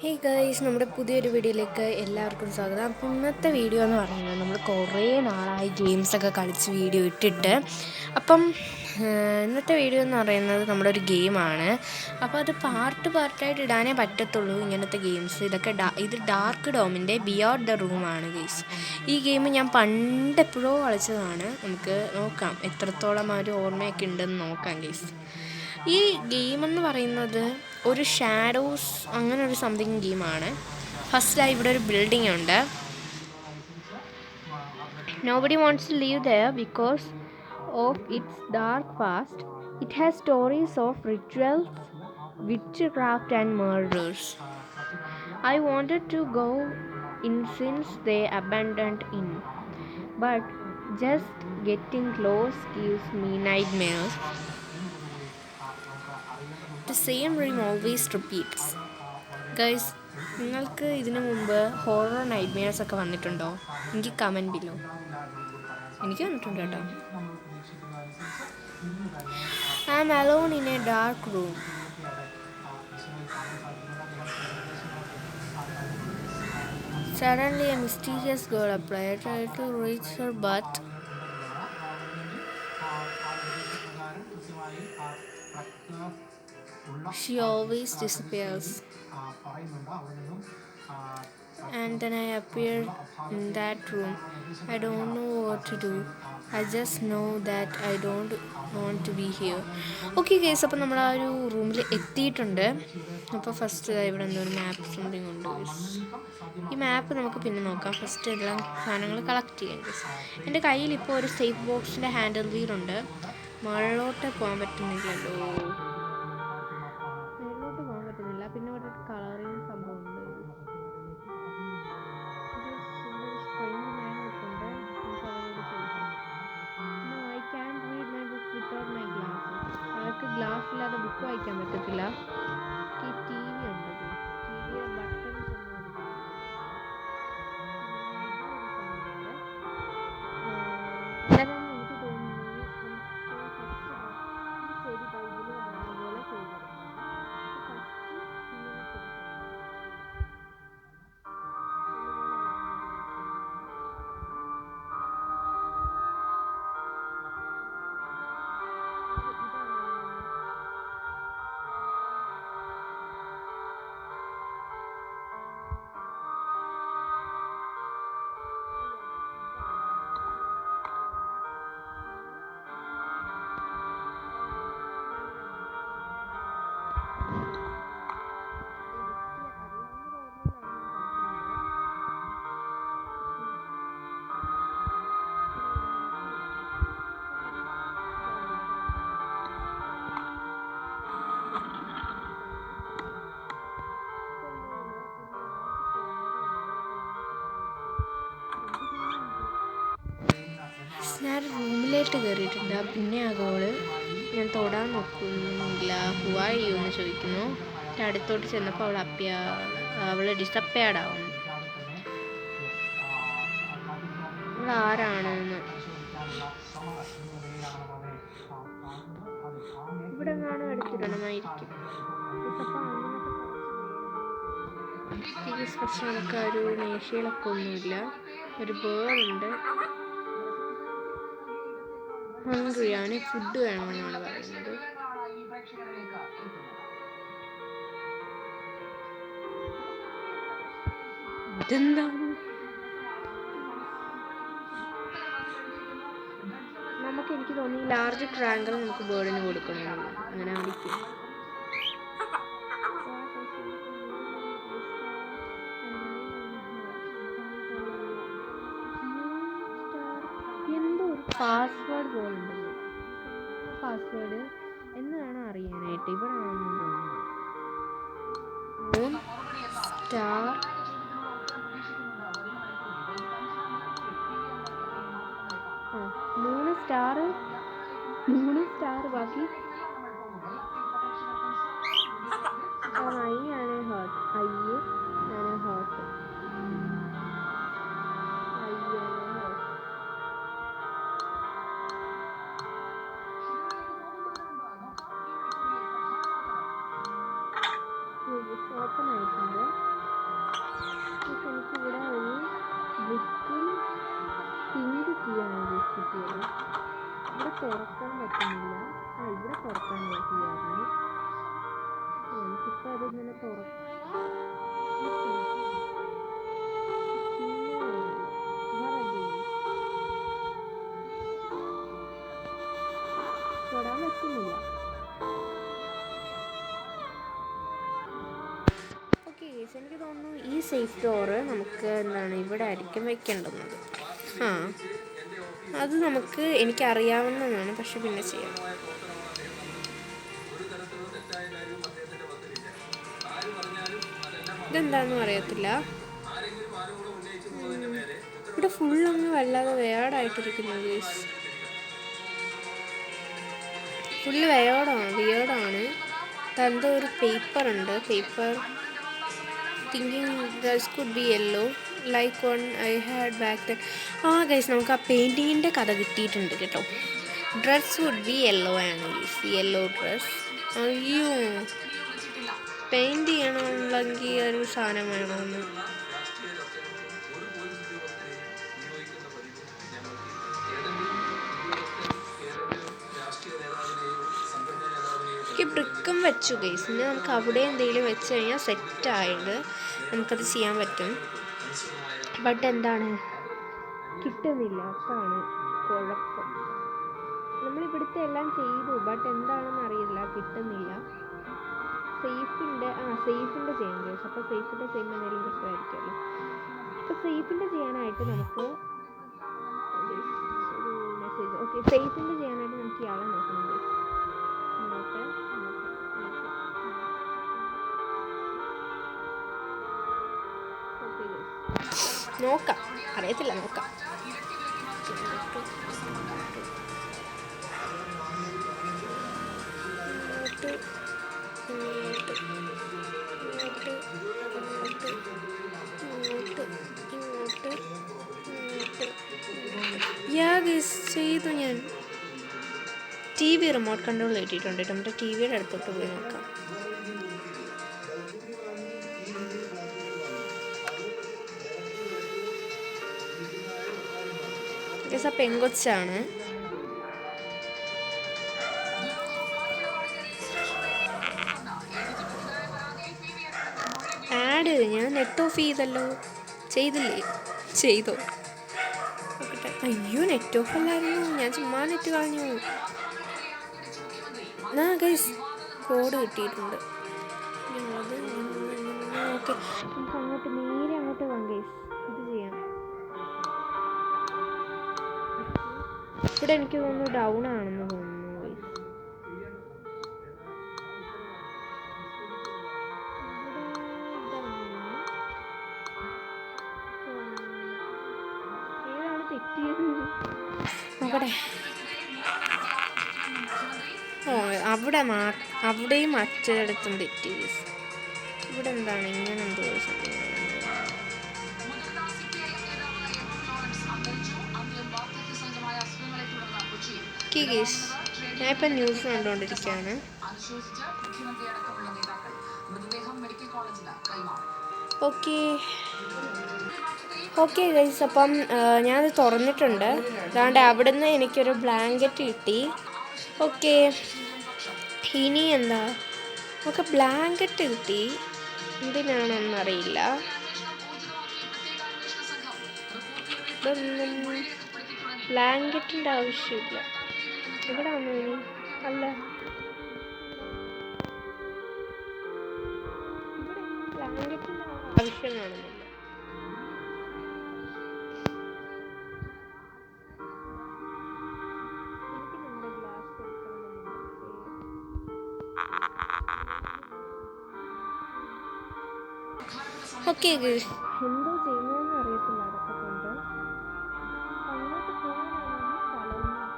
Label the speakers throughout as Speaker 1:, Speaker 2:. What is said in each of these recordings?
Speaker 1: Hey guys, നമ്മുടെ പുതിയൊരു വീഡിയോയിലേക്ക് എല്ലാവർക്കും സ്വാഗതം. അപ്പം ഇന്നത്തെ വീഡിയോ എന്ന് പറയുന്നത് നമ്മൾ കുറേ നാളായി ഗെയിംസൊക്കെ കളിച്ച് വീഡിയോ ഇട്ടിട്ട്. അപ്പം ഇന്നത്തെ വീഡിയോ എന്ന് പറയുന്നത് നമ്മുടെ ഒരു ഗെയിമാണ്. അപ്പോൾ അത് പാർട്ടായിട്ട് ഇടാനേ പറ്റത്തുള്ളൂ ഇങ്ങനത്തെ ഗെയിംസ്. ഇത് ഡാർക്ക് ഡോമിൻ്റെ ബിയോണ്ട് ദ റൂമാണ് ഗെയ്സ്. ഈ ഗെയിം ഞാൻ പണ്ടെപ്പോഴോ കളിച്ചതാണ്. നമുക്ക് നോക്കാം എത്രത്തോളം ആ ഒരു ഓർമ്മയൊക്കെ ഉണ്ടെന്ന് നോക്കാം ഗെയ്സ്. ഈ ഗെയിമെന്ന് പറയുന്നത് ഒരു ഷാഡോസ് അങ്ങനെ ഒരു സംതിങ് ഗെയിമാണ്. ഫസ്റ്റായി ഇവിടെ ഒരു ബിൽഡിംഗ് ഉണ്ട്. Nobody wants to leave there because of its dark past. It has stories of rituals, witchcraft and murders. I wanted to go in since they abandoned in, but just getting close gives me nightmares. The same dream always repeats. Guys, നിങ്ങൾക്ക് ഇതിനു മുമ്പ് horror നൈറ്റ്മെയർസ് ഒക്കെ വന്നിട്ടുണ്ടോ? എനിക്ക് comment ബില്ലോ. എനിക്ക് വന്നിട്ടുണ്ട് കേട്ടോ. I am alone in a dark room. Suddenly a mysterious girl appeared. I tried to reach her but she always disappears. And then I appeared in that room. I don't know what to do. I just know that I don't want to be here. Okay guys, അപ്പോൾ നമ്മൾ ആ ഒരു റൂമിൽ എത്തിയിട്ടുണ്ട്. അപ്പോൾ first ഇവിടെ എന്തോ ഒരു മാപ്പ് സംതിങ് ഉണ്ട്. ഈ മാപ്പ് നമുക്ക് പിന്നെ നോക്കാം. ഫസ്റ്റ് എല്ലാം സാധനങ്ങൾ കളക്ട് ചെയ്യാം ഗൈസ്. എൻ്റെ കയ്യിൽ ഇപ്പോൾ ഒരു സേഫ് ബോക്സിൻ്റെ ഹാൻഡിൽ വീലുണ്ട്. മുകളിലോട്ട് പോകാൻ പറ്റുന്നില്ലല്ലോ. മുകളിലോട്ട് പോകാൻ പറ്റുന്നില്ല. പിന്നെ ഇവിടെ ഒരു കളറിങ് സംഭവമുണ്ട്. അവർക്ക് ഗ്ലാസ് ഇല്ലാതെ ബുക്ക് വായിക്കാൻ പറ്റത്തില്ല. ഈ ടി വി ഉണ്ട്. ടിവിയുടെ ബട്ടൺസ് ഒന്നും എനിക്ക് തോന്നുന്നു ശരി ബൈബിള് പോലെ ചെയ്തിരുന്നു. ഞാൻ റൂമിലേക്ക് കയറിയിട്ടുണ്ട്. പിന്നെ ആ ഗോള് ഞാൻ തൊടാൻ നോക്കുന്നില്ല. ഹുവായി എന്ന് ചോദിക്കുന്നു. അടുത്തോട്ട് ചെന്നപ്പോൾ അവൾ ഡിസപ്പയർഡ് ആവുന്നു. അവൾ ആരാണെന്ന് ഇവിടെ കാണാൻ എടുത്തിടണമായിരിക്കും. പക്ഷെ നമുക്ക് ആ ഒരു മേശയിലൊക്കെ ഒന്നുമില്ല. ഒരു ബേർഡുണ്ട്. ഹംഗ്രിയാണ്, ഫുഡ് വേണമെന്നാണ് പറയുന്നത്. ഇതെന്താണ്? എനിക്ക് തോന്നി ലാർജ് ട്രയാങ്കിൾ നമുക്ക് ബേർഡിന് കൊടുക്കണമെന്ന്. അങ്ങനെ ആയിരിക്കും. എന്തോ ഒരു പാസ്വേഡ് പോലുണ്ട്. പാസ്വേഡ് എന്ന് വേണം അറിയാനായിട്ട്. ഇവിടെ ആണെന്ന് തോന്നുന്നു. 3 സ്റ്റാർ ബാക്കി ഹേർട്ട്. ഓപ്പൺ ആയിട്ടുണ്ട്. ഗൈസ് എനിക്ക് തോന്നുന്നു ഈ സേഫ് ഡോറ് നമുക്ക് എന്താണ് ഇവിടെ ആയിരിക്കും വെക്കേണ്ടുന്നത്. അത് നമുക്ക് എനിക്കറിയാവുന്നതാണ്, പക്ഷെ പിന്നെ ചെയ്യാം. ഇതെന്താണെന്നും അറിയത്തില്ല. ഇവിടെ ഫുള്ളൊന്നും വല്ലാതെ വേർഡായിട്ടിരിക്കുന്നു ഗൈസ്. ഫുള്ള് വിയേർഡാണ്. എന്തോ ഒരു പേപ്പറുണ്ട്. Paper thinking dress could be yellow like one I had back then. Guys നമുക്ക് ആ പെയിൻറ്റിങ്ങിൻ്റെ കഥ കിട്ടിയിട്ടുണ്ട് കേട്ടോ. ഡ്രസ് വുഡ് ബി യെല്ലോ ആണ് ഗൈസ്. Yellow dress. അയ്യോ, പെയിൻറ്റ് ചെയ്യണമെങ്കിൽ ഒരു സാധനം വേണമെന്ന്. ബ്രിക്കും വെച്ചു ഗൈസ്. ഇനി നമുക്ക് അവിടെ എന്തെങ്കിലും വെച്ച് കഴിഞ്ഞാൽ സെറ്റായിട്ട് നമുക്കത് ചെയ്യാൻ പറ്റും. ബട്ട് എന്താണ് കിട്ടുന്നില്ല, അതാണ് കുഴപ്പം. നമ്മളിവിടുത്തെ എല്ലാം ചെയ്തു, ബട്ട് എന്താണെന്ന് അറിയില്ല, കിട്ടുന്നില്ല. സേഫിൻ്റെ ചെയ്യാം ഗൈസ്. അപ്പോൾ സേഫിൻ്റെ ചെയ്യുമ്പോൾ എന്തെങ്കിലും കിട്ടുമായിരിക്കുമല്ലോ. അപ്പോൾ സേഫിൻ്റെ ചെയ്യാനായിട്ട് നമുക്ക് ഒരു മെസ്സേജ്. ഓക്കെ, സേഫിൻ്റെ ചെയ്യാനായിട്ട് നമുക്ക് ഇയാളെ നോക്കണം ഗൈസ്. നോക്കാം, അറിയത്തില്ല, നോക്കാം. ചെയ്തു ഞാൻ. TV റിമോട്ട് കൺട്രോൾ ഇട്ടിട്ടുണ്ട്. നമ്മുടെ TVയുടെ അടുത്തോട്ട് പോയി നോക്കാം. പെങ്കൊച്ചാണ്. ആഡ് ഞാൻ നെറ്റ് ഓഫ് ചെയ്തല്ലോ. ചെയ്തോ? അയ്യോ, നെറ്റ് ഓഫ് അല്ലായിരുന്നു, ഞാൻ ചുമ്മാ നെറ്റ് കളഞ്ഞു. ഗൈസ് കോഡ് കിട്ടിയിട്ടുണ്ട്. ഓക്കെ, നമുക്ക് നേരെ അങ്ങോട്ട് പോകാം ഗൈസ്. ഇത് ചെയ്യാം. ഇവിടെ എനിക്ക് തോന്നുന്നു ഡൗൺ ആണെന്ന് തോന്നുന്നു ഗൈസ്. ഏതാണ് തെറ്റിയത് നോക്കട്ടെ. അവിടെയും മറ്റൊരിടത്തും തെറ്റി. ഇവിടെ എന്താണ് ഇങ്ങനെ എന്തോ ഞാനിപ്പോൾ ന്യൂസ് കണ്ടുകൊണ്ടിരിക്കുകയാണ്. ഓക്കെ ഗൈസ്, അപ്പം ഞാനത് തുറന്നിട്ടുണ്ട്. അതാണ്ട് അവിടുന്ന് എനിക്കൊരു ബ്ലാങ്കറ്റ് കിട്ടി. ഓക്കെ, ഇനി എന്താ, നമുക്ക് ബ്ലാങ്കറ്റ് കിട്ടി. എന്തിനാണെന്നറിയില്ല. ബ്ലാങ്കറ്റിൻ്റെ ആവശ്യമില്ല. ഇവിടെ വന്നു ഇനി അല്ല, ബ്ലാങ്കറ്റിൻ്റെ ആവശ്യം കാണുന്നില്ല. ഓക്കെ, എന്തോ ചെയ്യുന്നതെന്ന് അറിയത്തില്ല. അതൊക്കെ കൊണ്ട് അങ്ങോട്ട് പോകാനാണെങ്കിൽ സ്ഥലമൊന്നും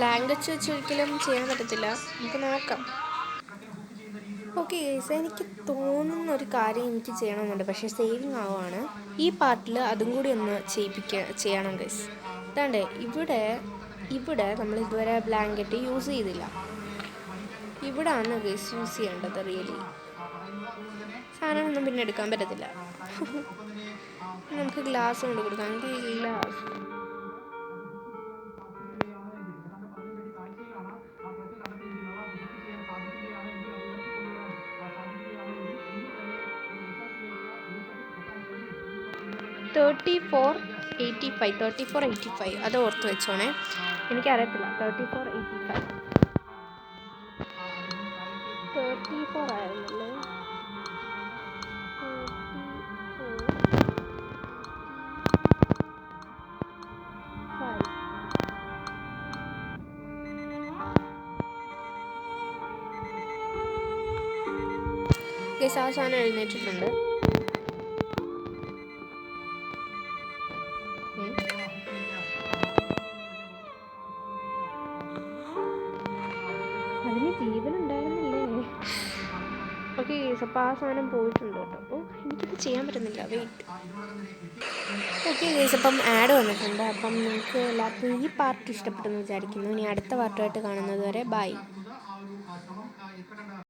Speaker 1: ലാംഗ്വേജ് വെച്ച് ഒരിക്കലും ചെയ്യാൻ പറ്റത്തില്ല. നമുക്ക് നോക്കാം. ഓക്കെ ഗൈസ്, എനിക്ക് തോന്നുന്ന ഒരു കാര്യം എനിക്ക് ചെയ്യണമെന്നുണ്ട്, പക്ഷേ സേവിങ് ആവുകയാണ്. ഈ പാർട്ടിൽ അതും കൂടി ഒന്ന് ചെയ്യണം ഗൈസ്. അതാണ്ട് ഇവിടെ നമ്മൾ ഇതുവരെ ബ്ലാങ്കറ്റ് യൂസ് ചെയ്തില്ല. ഇവിടാണ് ഗൈസ് യൂസ് ചെയ്യേണ്ടത്. റിയലി സാധനമൊന്നും പിന്നെ എടുക്കാൻ പറ്റത്തില്ല. നമുക്ക് ഗ്ലാസ് കൊണ്ട് കൊടുക്കാം. ഗ്ലാസ് 3485 അത് ഓർത്ത് വെച്ചോണേ. എനിക്കറിയത്തില്ല. 34 ആയിരുന്നല്ലേ. 34 ആ സാധനം എഴുന്നേറ്റിട്ടുണ്ട്. അതിന് ജീവനുണ്ടായിരുന്നില്ലേ? ഓക്കെ ഗൈസ്, അപ്പോൾ ആ സാധനം പോയിട്ടുണ്ട് കേട്ടോ. അപ്പോൾ എനിക്കത് ചെയ്യാൻ പറ്റുന്നില്ല. വെയിറ്റ്. ഓക്കെ ഗൈസ്, അപ്പം ആഡ് വന്നിട്ടുണ്ട്. അപ്പം നിങ്ങൾക്ക് എല്ലാവർക്കും ഈ പാർട്ട് ഇഷ്ടപ്പെട്ടെന്ന് വിചാരിക്കുന്നു. ഇനി അടുത്ത പാർട്ടുമായിട്ട് കാണുന്നത് വരെ ബൈ.